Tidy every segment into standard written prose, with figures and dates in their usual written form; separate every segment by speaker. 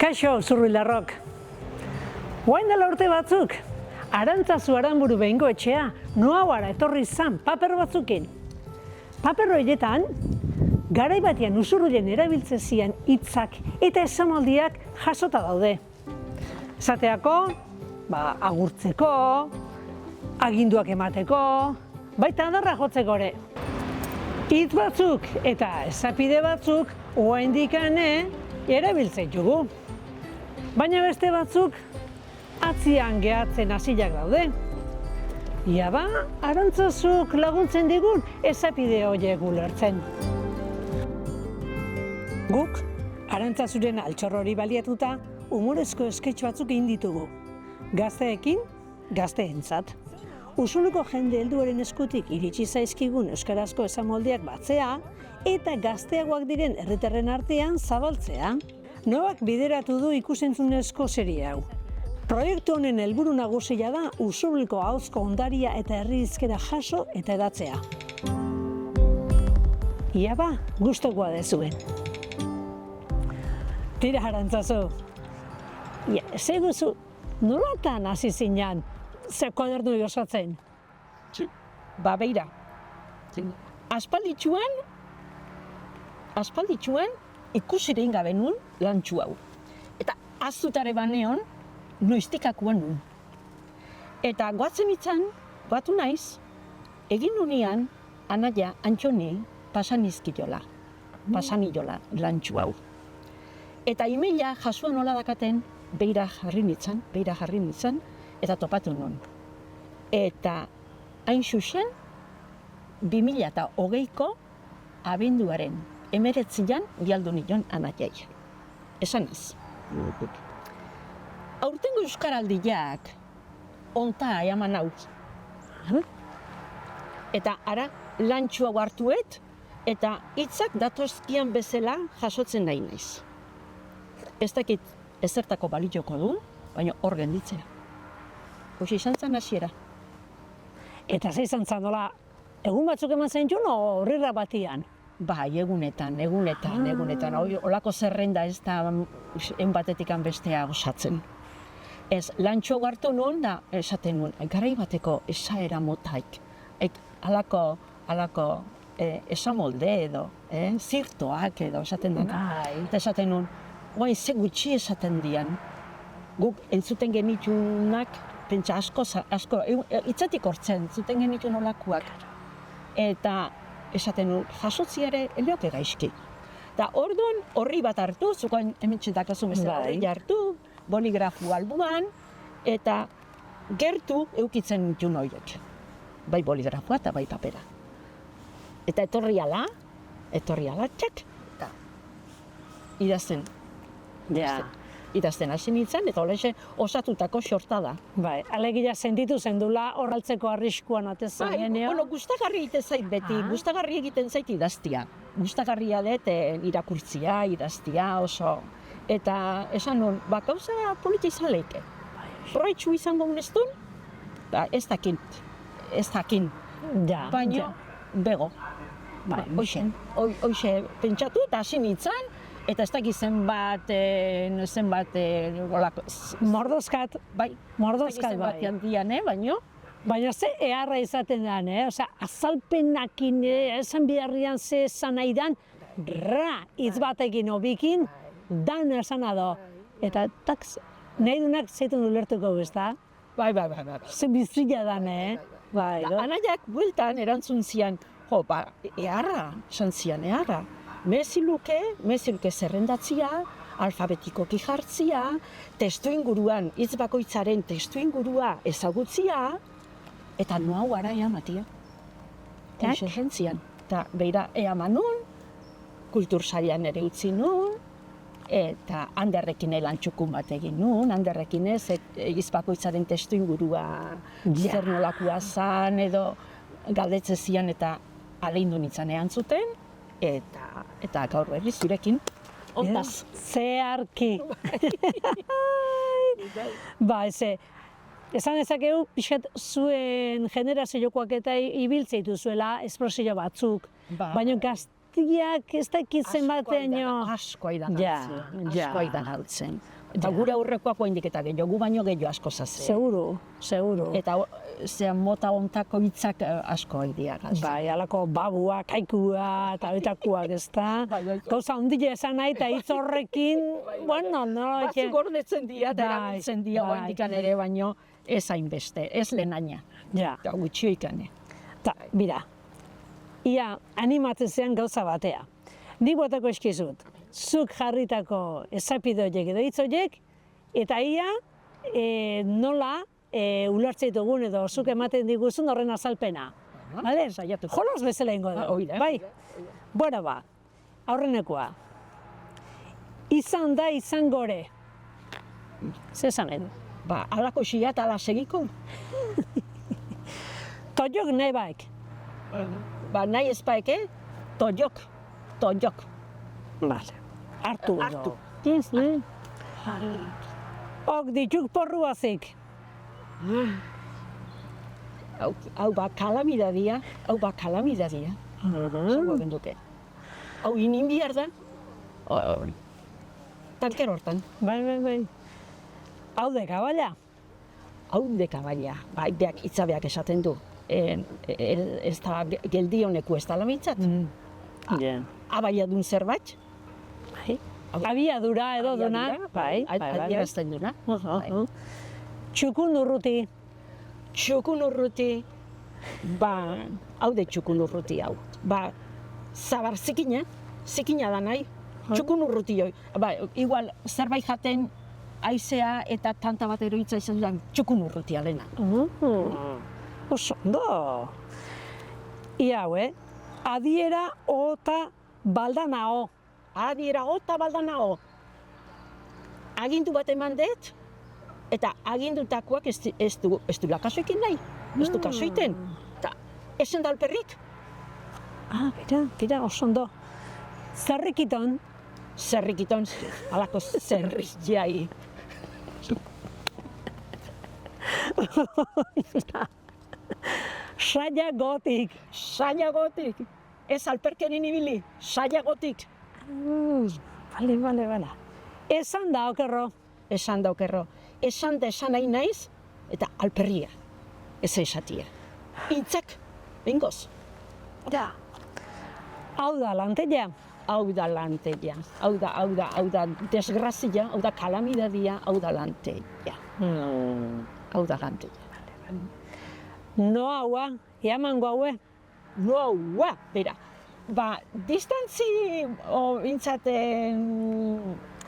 Speaker 1: Kaixo, Zurbildarrok. Guain dela urte batzuk, Arantzazu Aranburu Behingoetxea Noaguara etorri zan paper batzukin. Paper horietan, garai batean usurbilen erabiltzen ziren hitzak eta esamaldiak jasota daude. Esateako, agurtzeko, aginduak emateko, baita adarra jotzeko ere. Hitz batzuk eta esapide batzuk oraindik erabiltzen dugu. Baina beste batzuk atzian gehatzen hasiak daude. Ia Arantzazuk laguntzen digun esapide horiek ulertzen. Guk, Arantzazuren altxor hori baliatuta, humorezko sketch batzuk egin ditugu. Gazteekin, gazteentzat. Usunuko jende helduaren eskutik iritsi zaizkigun euskarazko esamoldeak batzea eta gazteagoak diren herritarren artean zabaltzea. Nobak bideratu du ikusentzunezko serie hau. Proiektu honen helburu nagusia da Usurbilko ahozko ondaria eta herri hizkera jaso eta hedatzea. Ia gustukoa dezuen. Tira, Arantzazu, zeguzu, nolatan hasi zinan, ze kuadernu osatzen?
Speaker 2: Beira, aspalditxuan ikusirein gabe nun lantxu hau. Eta azutare baneon, noiztikakuan nun. Eta goatzen itzan, goatu naiz, egin nunian, anaia antxoni pasanizkiola lantxu hau. Eta emaila jasuan nola dakaten, beira jarri nintzen, eta topatu nun. Eta hain xuxen, 2020ko abenduaren 19an bialdu nion anaiai. Esan ez. Aurtengo euskaraldiak onta eman hau. Eta ara lantxu hau hartuet, eta hitzak datozkian bezala jasotzen nahi naiz. Ez dakit ezertako balioko du, baina hor genditzea. Hoxe izan zen hasiera.
Speaker 1: Eta ze izan zen nola, egun batzuk eman zen joan, horrira batian?
Speaker 2: Bai, egunetan. Olako zerrenda ez da batetik bestea osatzen. Ez, lantxo hartu nuen da, esaten nuen, garai bateko esaera motaik. Halako esamolde edo, zirtoak edo esaten dena. Eta esaten nuen, guain ze gutxi esaten dian. Guk entzuten genitunak, pentsa asko, hitzatik hortzen, entzuten genitun olakoak. Eta esaten nuen, jasotziare elioke gaizki. Eta orduan horri bat hartu, zukoan hementxetak horri hartu, boligrafu albuan, eta gertu eukitzen nituen horiek. Bai boligrafua eta bai papera. Eta etorri ala, txak, eta idazten. Idazten hasi nintzen, eta olexe osatutako xorta da.
Speaker 1: Bai, alegia sentitu zendula horraltzeko arriskuan atezen geneo.
Speaker 2: Gustagarri egiten zait beti, gustagarri egiten zait idaztia. Gustagarria dut irakurtzia, idaztia oso. Eta esan nuen, gauza polita izan lehike. Proetxu izango unestun, ez dakin. Baina, bego. Hoxe pentsatu eta hasi nintzen, eta ez dakit zenbat,
Speaker 1: Mordozkat.
Speaker 2: Bai.
Speaker 1: Baina ze eharra izaten da, azalpenakin esan biharrian ze esan nahi dan, hitz batekin obikin, dan esan ado. Eta nahi dunak zeitun ulertuko bezta.
Speaker 2: Bai.
Speaker 1: Ze bizila dan,
Speaker 2: Anaiak bueltan erantzun zian, eharra, esan zian, eharra. Meziluke zerrendatzia, alfabetikoki jartzia, testuinguruan, hitz bakoitzaren testuingurua ezagutzia, eta Noaguara eamatia. Hoxe jentzian. Eta beira eaman nun, kultur sailan ere utzi nun, eta handerrekin lantxukun bat egin nun, handerrekin hitz bakoitzaren testuingurua zer nolakoa zan, edo galdetze zian eta aleindu nintzen erantzuten, eta gaur berriz zurekin, ontaz.
Speaker 1: Zeharki. Esan ezakegu, pixkat zuen generaziokoak eta ibiltzeitu zuela esprosio batzuk, baina batiak ez dakit zenbateño.
Speaker 2: Asko aidan
Speaker 1: Ja,
Speaker 2: altzen,
Speaker 1: ja.
Speaker 2: asko aidan altzen. Eta gure aurrekoak oindik eta gehiago, gu baino gehiago asko zazea.
Speaker 1: Seguro.
Speaker 2: Eta zean mota ontako hitzak asko aidia gaz.
Speaker 1: Bai, alako babua, kaikua, eta betakuak, ez da? Gauza ondile esan nahi, eta hitz horrekin, bueno, no...
Speaker 2: Batzuk gordetzen dira, eta
Speaker 1: Bai,
Speaker 2: erabiltzen dira
Speaker 1: bai.
Speaker 2: oindikan ere, baino ez hainbeste, ez lehenaina.
Speaker 1: Ja.
Speaker 2: Eta gutxioikane.
Speaker 1: Ta, bira, ia animatzen zean gauza batea. Nik botako eskizut, zuk jarritako esapide horiek edo hitz horiek, eta ia nola ulertzen ditugun edo zuk ematen diguzun horren azalpena. Bale?
Speaker 2: Saiatuko.
Speaker 1: Jolos bezala ingo da.
Speaker 2: Hori da.
Speaker 1: Bai? Bueno ba, aurrenekoa. Izan da izangore. Zer zanen?
Speaker 2: Ba, alako xia eta ala segiko.
Speaker 1: Toiok nahi baek.
Speaker 2: Ba, nahi ezpaeke, toiok.
Speaker 1: Vale. Hartu edo.
Speaker 2: Hartu.
Speaker 1: Ok, dituk porruazik.
Speaker 2: Hau ba, kalamidadia. Zango genduke. Hau inin bihar da. Hori. Tanker hortan.
Speaker 1: Bai. Hau de kabala.
Speaker 2: Hau de kabala. Bai, beak itzabeak esaten du. Ez da geldi honeku ez da lamintzat. Abaia dun zerbait.
Speaker 1: Bai. Abiadura edo duna. Bai.
Speaker 2: Adierazten duna.
Speaker 1: Txukun urruti.
Speaker 2: Txukun urruti. Ba, hau de txukun urruti hau. Ba, zabar zikina da nahi. Txukun urruti hoi. Ba, igual zerbait jaten aizea eta tanta bat eroitza izan dudan txukun urruti alena.
Speaker 1: Oso ondo. Ia hau, adiera ota baldanao.
Speaker 2: Adiera ota baldanao. Agindu bat eman dut, eta agindutakoak ez du lakasoekin nahi. Ez du kasoiten. Eta esen da alperrik.
Speaker 1: Bira, oso ondo. Zerrikiton.
Speaker 2: Zerrikiton, alako zerriz jai.
Speaker 1: Saiagotik.
Speaker 2: Saiagotik. Ez alperkerin ibili, saiagotik.
Speaker 1: Bale. Esan da okerro.
Speaker 2: Esan da okerro. Esan da esan nahi naiz, eta alperria. Ez esatia. Intzak, bengoz.
Speaker 1: Ja. Hau da lantella.
Speaker 2: Hau da lantella. Hau da desgrazia, hau da kalamidadia, hau da lantella. Hau da lantella.
Speaker 1: No haua, iamango haue.
Speaker 2: No haua, bera. Ba, distantzi intzaten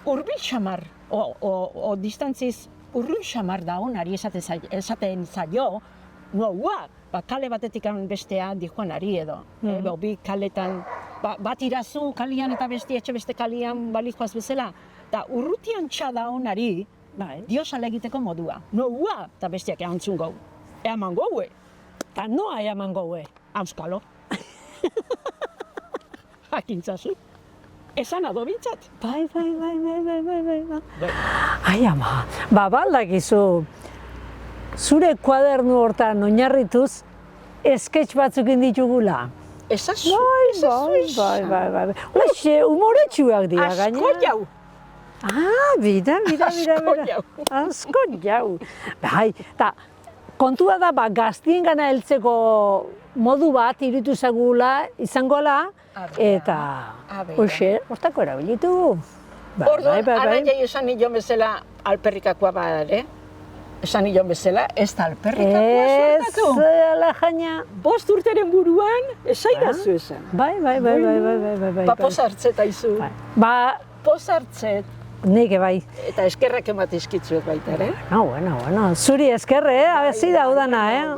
Speaker 2: urbil xamar, o distantziz urbil xamar da onari esaten zaio, no haua, ba, kale batetik bestea dijoanari edo. Bi kaletan, bat irazu kalian eta beste etxe beste kalian balikoaz bezala. Da urrutian txada onari, diosala egiteko modua. No haua, eta besteak eantzun gau. Eaman gaue.
Speaker 1: Ta noa eaman gaue.
Speaker 2: Auskalo. Jakintzazu. Esan ado bintzat.
Speaker 1: Bai. Ai ama, baldakizu, zure kuadernu hortan oinarrituz, sketch batzuk inditugula.
Speaker 2: Ezazu.
Speaker 1: Bai. Hoxe, humoretsuak dira, gaina.
Speaker 2: Asko jau.
Speaker 1: Bida. Asko jau. Bai, eta kontua da, gaztien gana heltzeko modu bat iruditu izangola, eta hoxe, hortako erabilitu.
Speaker 2: Orduan, araiei esan nion bezala alperrikakoa badare. Esan nion bezala, ez da alperrikakoa suertatu.
Speaker 1: Ez, alajaina.
Speaker 2: 5 urteren buruan, esaidazu esan.
Speaker 1: Bai.
Speaker 2: Ba, pozartzet aizu. Pozartzet.
Speaker 1: Nike bai.
Speaker 2: Eta eskerrak ematizkitzuet baita, ere?
Speaker 1: Bueno. Zuri eskerre, abezi da udana,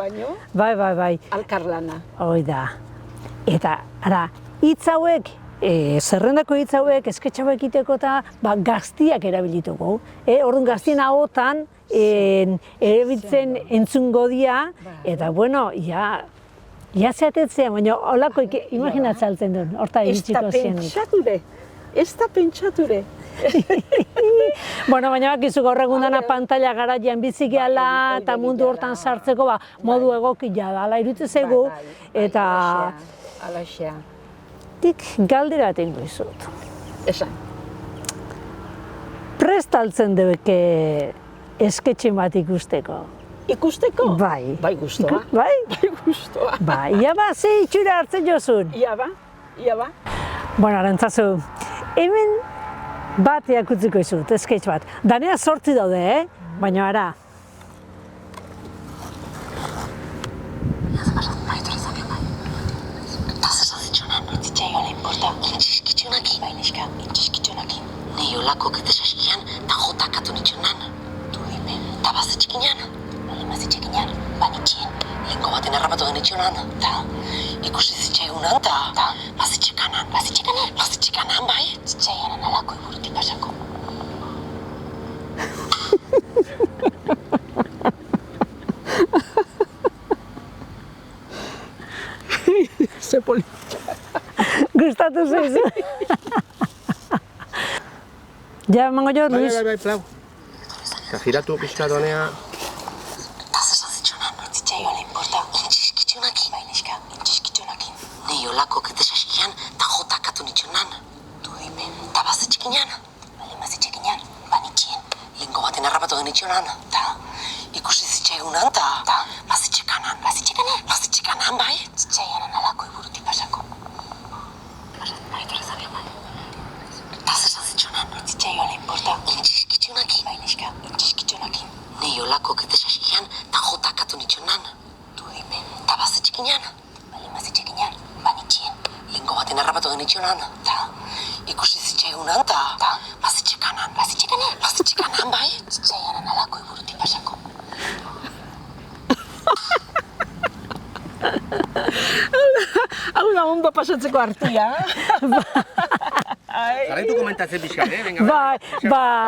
Speaker 1: Bai.
Speaker 2: Alkarlana.
Speaker 1: Hoi da. Eta, hitz hauek, zerrendako hitz hauek, sketch hauek egiteko eta gaztiak erabilituko. Orduan gaztien ahotan erabiltzen entzungo dira, eta bueno, ja zeatetzea, baina holako imaginatzen altzen duen, horta iritsiko zen.
Speaker 2: Ez da pentsature.
Speaker 1: Bueno, baina bakizu gaur egun dana pantalla garaian bizi gehala eta mundu hortan sartzeko modu egokia da, ala iruditzen zaigu, eta...
Speaker 2: Alaxea.
Speaker 1: aurretik galdera egingo dizut.
Speaker 2: Esan.
Speaker 1: Prest altzen deuke esketxe bat ikusteko?
Speaker 2: Ikusteko?
Speaker 1: Bai.
Speaker 2: Bai gustoa.
Speaker 1: Bai?
Speaker 2: Bai gustoa.
Speaker 1: Bai, ia ba, ze itxura hartzen jozun?
Speaker 2: Ia ba, ia ba.
Speaker 1: Bueno, Arantzazu, hemen bat eakutziko izut, sketch bat. Danea 8 daude, baina ara.
Speaker 3: Nei olakok eta saskian, eta jotakatu nitxonan. Du dime, eta bazitxikinan. Bale bazitxikinan, banitxien. Lengo baten errapatu genitxonan. Ta, ikusi zitxaigunan, ta, bazitxikanan. Bazitxikanan? Bazitxikanan, bai. Zitxaianan alako iburutik pasako.
Speaker 2: Ze polita.
Speaker 1: Gustatu zaizu? Ja, emango jo, Luis.
Speaker 4: Bai, plau. Eta giratu pixka donea.
Speaker 3: Eta zesan zitxonan, zitxaioa importa. Intxiskitxonakin. Bai, neska, intxiskitxonakin. Nei olakok eta saskian, eta jotakatu nitxonan. Du dime, eta bazitxikinan. Bale bazitxikinan, banitxien. Lengo baten errapatu genitxonan. Ta, ikusi zitxaigunan, ta, bazitxikanan. Bazitxikanan? Bazitxikanan, bai. Zitxaianan alako iburutik pasako. Eta zesan zitxonan, zitxaioa importa. Intxiskitxonakin. Bai, neska, intxiskitxonakin. Nei olakok eta saskian, eta jotakatu nitxonan. Du dime, eta bazitxikinan. Bale bazitxikinan, banitxien. Lengo baten errapatu genitxonan. Ta, ikusi zitxaigunan, ta, bazitxikanan. Bazitxikanan? Bazitxikanan, bai. Zitxaianan alako iburutik pasako.
Speaker 2: Hau da ondo pasatzeko artia.
Speaker 4: Zaraitu komentatzen pixka, venga.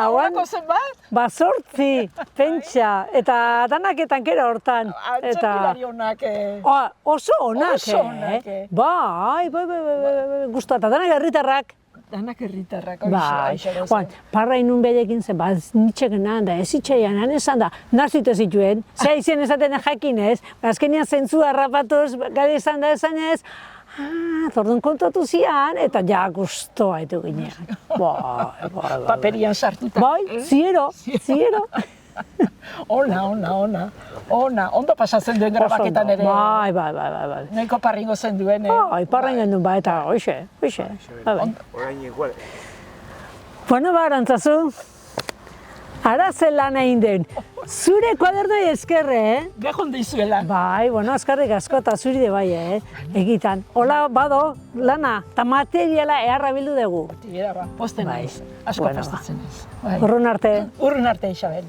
Speaker 2: Horako zenbat?
Speaker 1: 8, pentsa, eta danak etankera hortan.
Speaker 2: Antzokilari honak.
Speaker 1: Oso onak,
Speaker 2: Oso onak,
Speaker 1: Bai, guztua, eta danak herritarrak.
Speaker 2: Danak herritarrak,
Speaker 1: Bai, parra inun bedekin zen, nitxekenan da, ez itxaianan esan da, nazite zituen, zea izien esaten jakinez, azkenean zentzua harrapatuz, gari esan da esan ez, zordun kontatu zian, eta ja guztoa etu ginean. Bai.
Speaker 2: Paperian sartuta.
Speaker 1: Bai, ziero.
Speaker 2: Ona. Ondo pasatzen duen grabaketan ere.
Speaker 1: Bai.
Speaker 2: Nahiko parringo zen duen.
Speaker 1: Bai, parringen duen eta hoxe.
Speaker 4: Orain igual.
Speaker 1: Bueno, Arantzazu, ara ze lan egin den. Zure kuadernoi eskerre,
Speaker 2: Behon dizuela.
Speaker 1: Bai, azkarrik asko eta zuri de bai, egitan. Hola, bado, lana, eta materiala eharra bildu dugu.
Speaker 2: Posten naiz. Asko postatzen naiz.
Speaker 1: Urrun arte.
Speaker 2: Urrun arte, Isabel.